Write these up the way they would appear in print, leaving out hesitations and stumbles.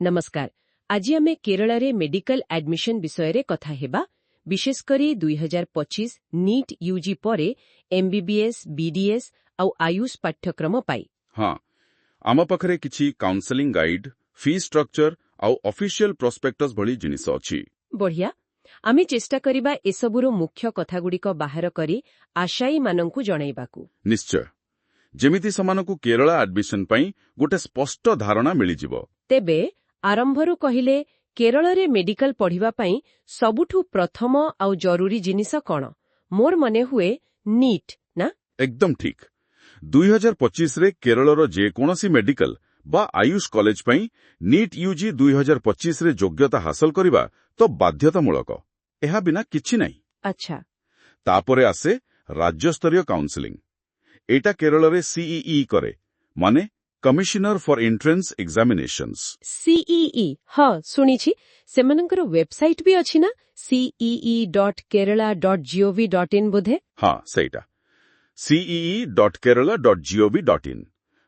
नमस्कार। आज आमे केरल रे मेडिकल एडमिशन विषय रे कथा हेबा, विशेष करी 2025 नीट यूजी परे एमबीबीएस, बीडीएस आउ आयुष पाठ्यक्रम पाई। हाँ, आम पाखरे किछि काउंसलिंग गाइड, फी स्ट्रक्चर आउ ऑफिशियल प्रोस्पेक्टस भली जिनिस अछि। बढ़िया। आमे चेष्टा करिबा एसबुरो मुख्य कथागुड़िक बाहर करी आशायी मानंकु जणाइबाकू। निश्चय, जेमिति समानकु केरल एडमिशन पई गोटे स्पष्ट धारणा मिलिजिवो। तेबे आरंभरू कहिले केरल रे मेडिकल पढ़िबा पई सबुठु प्रथम आउ जरूरी जिनिस कोन? मोर मने हुए नीट ना? एकदम ठीक। 2025 रे केरलर जे कोनोसी मेडिकल बा आयुष कॉलेज पई नीट यूजी 2025 रे योग्यता हासिल करिबा तो बाध्यतामूलक। एहा बिना किछि नै। अच्छा। तापरे आसे राज्य स्तरीय काउंसलिंग। एटा केरल रे सीईई करे, माने commissioner for entrance examinations. CEE हाँ सुनिछि। सेमनकर वेबसाइट भी अछि ना, cee.kerala.gov.in बोधे। हाँ सेटा cee.kerala.gov.in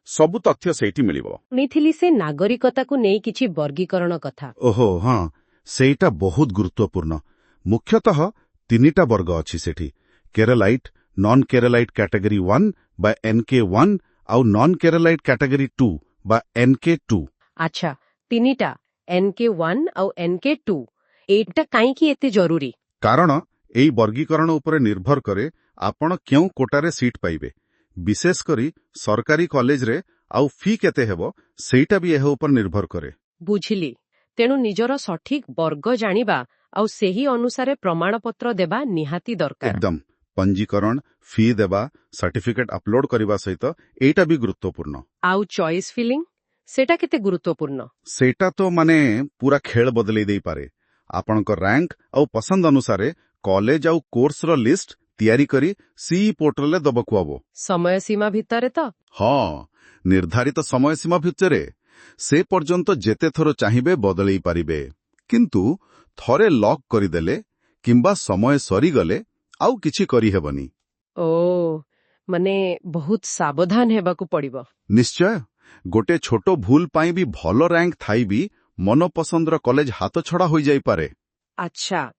सबु तथ्य सेठी मिलिबो। सुनिथिली से नागरिकता को नै किछि वर्गीकरण कथा। ओहो हाँ, सेटा बहुत गुरुत्वपूर्ण। मुख्यतः तीनिटा वर्ग अछि सेठी, केरलाइट, नॉन केरलाइट कैटेगरी 1 बा NK1 आउ नॉन केरलाइट कैटेगरी 2 बा NK2। अच्छा, तीनिटा NK1 आउ NK2 एटा काई की एते जरूरी? कारण एई वर्गीकरण उपरे निर्भर करे आपण क्यों कोटारे सीट पाइबे। विशेष करी सरकारी कॉलेज रे आउ फी केते हेबो सेटा भी एह उपर निर्भर करे। बुझिली। तेणु निजर सठिक वर्ग जानिबा आउ सेही अनुसारे प्रमाणपत्र देबा निहाती दरकार। एकदम। पंजीकरण, फी देबा, सर्टिफिकेट अपलोड करिबा सहित एटा भी गुरुत्वपूर्ण। आउ चॉइस फिलिंग सेटा केते गुरुत्वपूर्ण? सेटा तो माने पूरा खेल बदलै देई पारे। आपणक रैंक आउ पसंद अनुसारे कॉलेज आउ कोर्स रो लिस्ट तैयारी करी सीई पोर्टल ले दबकु आबो। समय सीमा भितरे तो? हाँ, निर्धारित समय सीमा भितरे। से पर्यंत जेते थरो चाहिबे बदलै पारिबे, किंतु थरे लॉक करिदेले किंबा समय सरी गले आउ किछि करी हेबनी। ओ माने बहुत सावधान हेबाकू पड़िबो। निश्चय। गोटे छोटो भूल पाई भी भलो रैंक थाई भी मनपसंदर कॉलेज हाथ छड़ा होई जाई पारे। अच्छा,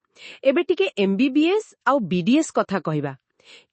एबे टिके एमबीबीएस आउ बीडीएस कथा कहिबा।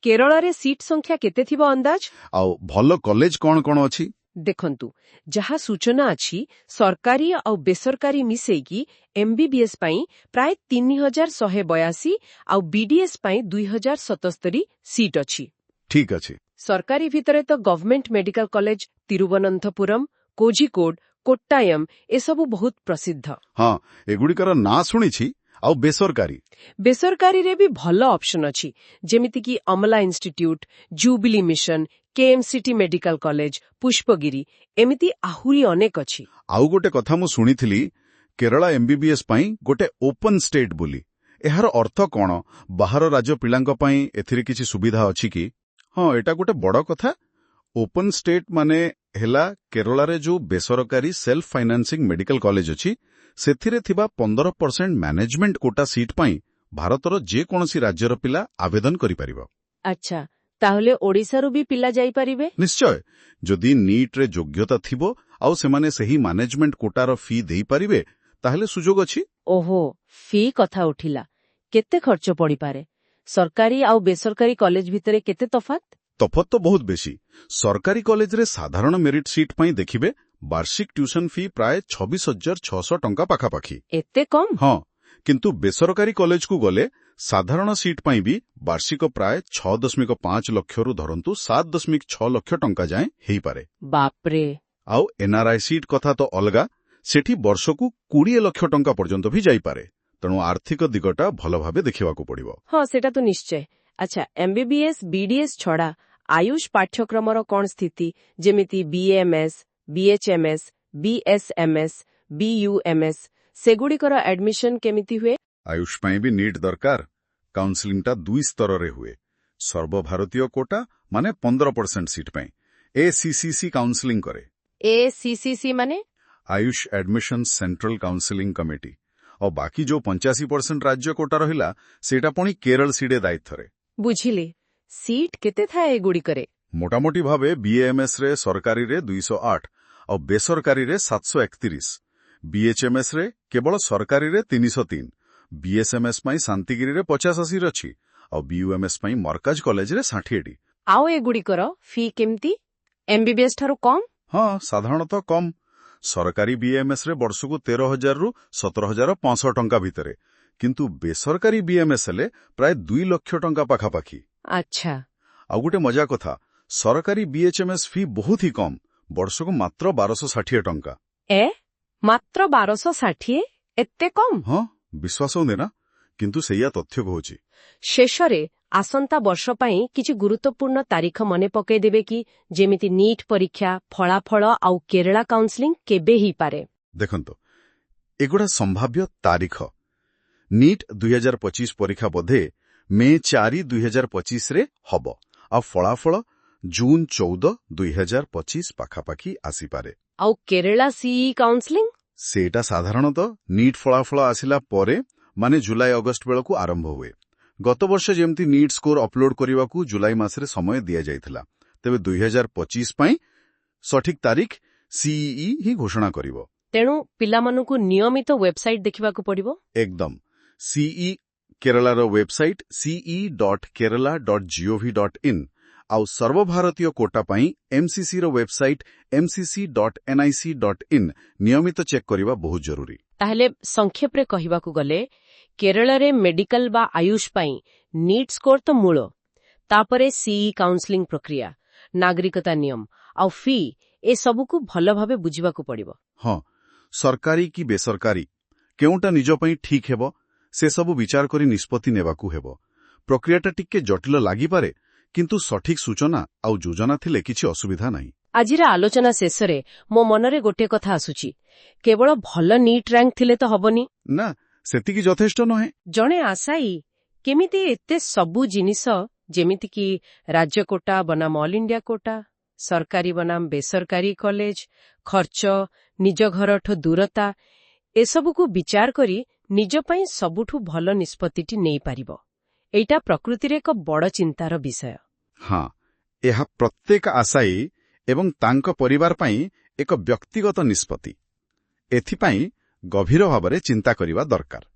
केरल रे सीट संख्या केते थिबो अंदाज? आउ भलो कॉलेज कोन कोन अछि? देखंतु, जहा सूचना अछि सरकारी आउ बेसरकारी मिसेकी एमबीबीएस पई प्राय 3182 आउ बीडीएस पई 2077 सीट अछि। ठीक अछि। सरकारी भितरे तो government medical college Thiruvananthapuram, Kozhikode, Kottayam एसबु बहुत प्रसिद्ध। हाँ, एगुड़िकर ना शुणिछि। आउ बेसरकारी रे भी भलो ऑप्शन अछि, जेमिति कि Amala institute, jubilee mission, KMCT medical college, Pushpagiri एमिति आहुरी अनेक अछि। आउ गोटे कथा मु शुणिथिली, केरला एमबीबीएस पई गोटे ओपन स्टेट बोली। एहार अर्थ कोन? बाहर राज्य पिलांक पई एथिरे किछि सुविधा अछि कि? हाँ, एटा गोटे बड़ कथा। ओपन स्टेट माने हेला केरला रे जो बेसरकारी सेल्फ फाइनेंसिंग मेडिकल कॉलेज अछि सेथिरे थिबा 15% मैनेजमेंट कोटा सीट पई भारतर जे कोनोसी राज्यर पिला आवेदन करि परिबो। अच्छा, ताहले ओडिसा रो भी पिला जाई परिबे? निश्चय। जदि नीट रे योग्यता थिबो आउ सेमाने सही मैनेजमेंट कोटार फी देई परिबे ताहले सुजोग अछि। ओहो, फी कथा उठिला। केते खर्च पड़ी पारे? सरकारी आउ बेसरकारी कॉलेज भितरे केते तफात? तफात तो बहुत बेसी। सरकारी कॉलेज रे साधारण मेरिट सीट पई देखिबे वार्षिक ट्यूशन फी प्राय 26,600 टंका पाखापाखी। एते कम? हाँ, किंतु बेसरकारी कॉलेज को गले साधारण सीट पई भी वार्षिक प्राय 6.5 लाख रु धरंतु 7.6 लाख टंका जाए हेई पारे। बापरे। आउ एनआरआई सीट कथा तो अलगा, सेठी वर्षकु 20 लाख टंका पर्यंत भी जाई पारे। तेणु आर्थिक दिगटा भलो भाबे देखिबाकू पड़िबो। हाँ, सेटा तो निश्चय। अच्छा, एमबीबीएस, बीडीएस छड़ा आयुष पाठ्यक्रमर कोन स्थिति, जेमिति बीएमएस, बीएचएमएस, बीएसएमएस, बीयूएमएस सेगुड़िकर एडमिशन केमिति हुए? आयुष पई भी नीट दरकार। काउंसलिंगटा 2 स्तर रे हुए। सर्वभारतीय कोटा माने 15% सीट पई एसीसीसी काउंसलिंग करे। एसीसीसी माने? Ayush admission central counselling committee. और बाकी जो 85% राज्य कोटा रहिला सेटा पुणी केरल सीडे दायित्व रे। बुझिली। सीट केते थाए एगुड़ी करे? मोटामोटी भावे बीएमएस रे सरकारी रे 208 और बेसरकारी रे 731। BHMS ରେ କେବଳ ସରକାରୀରେ 303, BSMS ପାଇଁ ଶାନ୍ତିଗିରିରେ 50-80 ଅଛି, ଆଉ BUMS ପାଇଁ ମରକାଜ କଲେଜରେ 60ଟି। ଆଉ ଏଗୁଡ଼ିକର ଫି କେମିତି? MBBS ଠାରୁ କମ୍? ହଁ, ସାଧାରଣତଃ କମ୍। ସରକାରୀ BMS ରେ ବର୍ଷକୁ 13,000ରୁ 17,500 ଟଙ୍କା ଭିତରେ, କିନ୍ତୁ ବେସରକାରୀ BMS ହେଲେ ପ୍ରାୟ 2 ଲକ୍ଷ ଟଙ୍କା ପାଖାପାଖି। ଆଚ୍ଛା। ଆଉ ଗୋଟେ ମଜା କଥା, ସରକାରୀ BHMS ଫି ବହୁତ ହି କମ୍, ବର୍ଷକୁ ମାତ୍ର 1260 ଟଙ୍କା। ମାତ୍ର 1260? ଏତେ କମ୍? ହଁ, ବିଶ୍ୱାସ ହଉନି ନା, କିନ୍ତୁ ସେଇଆ ତଥ୍ୟ କହୁଛି। ଶେଷରେ ଆସନ୍ତା ବର୍ଷ ପାଇଁ କିଛି ଗୁରୁତ୍ୱପୂର୍ଣ୍ଣ ତାରିଖ ମନେ ପକାଇଦେବେ କି, ଯେମିତି ନିଟ୍ ପରୀକ୍ଷା, ଫଳାଫଳ ଆଉ କେରଳା କାଉନ୍ସିଲିଂ କେବେ ହେଇପାରେ? ଦେଖନ୍ତୁ, ଏଗୁଡ଼ା ସମ୍ଭାବ୍ୟ ତାରିଖ। ନିଟ୍ 2025 ପରୀକ୍ଷା ବୋଧେ ମେ 4, 2025ରେ ହବ, ଆଉ ଫଳାଫଳ ଜୁନ୍ 14, 2025 ପାଖାପାଖି ଆସିପାରେ। ଆଉ କେରଳା ସିଇ କାଉନ୍ସିଲିଂ? ସେଇଟା ସାଧାରଣତଃ ନିଟ୍ ଫଳାଫଳ ଆସିଲା ପରେ, ମାନେ ଜୁଲାଇ ଅଗଷ୍ଟ ବେଳକୁ ଆରମ୍ଭ ହୁଏ। ଗତ ବର୍ଷ ଯେମିତି ନିଟ୍ ସ୍କୋର ଅପଲୋଡ୍ କରିବାକୁ ଜୁଲାଇ ମାସରେ ସମୟ ଦିଆଯାଇଥିଲା, ତେବେ 2025 ପାଇଁ ସଠିକ୍ ତାରିଖ ସିଇଇ ହିଁ ଘୋଷଣା କରିବ। ତେଣୁ ପିଲାମାନଙ୍କୁ ନିୟମିତ ୱେବସାଇଟ୍ ଦେଖିବାକୁ ପଡ଼ିବ? ଏକଦମ। ସିଇ କେରଳାର ୱେବସାଇଟ୍ ce.kerala.gov.in ଆଉ ସର୍ବଭାରତୀୟ କୋଟା ପାଇଁ MCCର ୱେବସାଇଟ୍ mcc.nic.in ନିୟମିତ ଚେକ୍ କରିବା ବହୁତ ଜରୁରୀ। ତାହେଲେ ସଂକ୍ଷେପରେ କହିବାକୁ ଗଲେ, କେରଳରେ ମେଡିକାଲ ବା ଆୟୁଷ ପାଇଁ ନିଟ୍ ସ୍କୋର ତ ମୂଳ, ତାପରେ ସିଇ କାଉନ୍ସିଲିଂ ପ୍ରକ୍ରିୟା, ନାଗରିକତା ନିୟମ ଆଉ ଫି, ଏସବୁକୁ ଭଲ ଭାବେ ବୁଝିବାକୁ ପଡ଼ିବ। ହଁ, ସରକାରୀ କି ବେସରକାରୀ କେଉଁଟା ନିଜ ପାଇଁ ଠିକ୍ ହେବ, ସେସବୁ ବିଚାର କରି ନିଷ୍ପତ୍ତି ନେବାକୁ ହେବ। ପ୍ରକ୍ରିୟାଟା ଟିକେ ଜଟିଳ ଲାଗିପାରେ, କିନ୍ତୁ ସଠିକ୍ ସୂଚନା ଆଉ ଯୋଜନା ଥିଲେ କିଛି ଅସୁବିଧା ନାହିଁ। ଆଜିର ଆଲୋଚନା ଶେଷରେ ମୋ ମନରେ ଗୋଟିଏ କଥା ଆସୁଛି, କେବଳ ଭଲ ନିଟ୍ ରାଙ୍କ ଥିଲେ ତ ହବନି। ନା, ସେତିକି ଯଥେଷ୍ଟ ନୁହେଁ। ଜଣେ ଆଶାୟୀ କେମିତି ଏତେ ସବୁ ଜିନିଷ, ଯେମିତିକି ରାଜ୍ୟ କୋଟା ବନାମ ଅଲ୍ ଇଣ୍ଡିଆ କୋଟା, ସରକାରୀ ବନାମ ବେସରକାରୀ କଲେଜ, ଖର୍ଚ୍ଚ, ନିଜ ଘରଠୁ ଦୂରତା, ଏସବୁକୁ ବିଚାର କରି ନିଜ ପାଇଁ ସବୁଠୁ ଭଲ ନିଷ୍ପତ୍ତିଟି ନେଇପାରିବ? ଏଇଟା ପ୍ରକୃତିରେ ଏକ ବଡ଼ ଚିନ୍ତାର ବିଷୟ। ହଁ, ଏହା ପ୍ରତ୍ୟେକ ଆଶାୟୀ ଏବଂ ତାଙ୍କ ପରିବାର ପାଇଁ ଏକ ବ୍ୟକ୍ତିଗତ ନିଷ୍ପତ୍ତି। ଏଥିପାଇଁ ଗଭୀର ଭାବରେ ଚିନ୍ତା କରିବା ଦରକାର।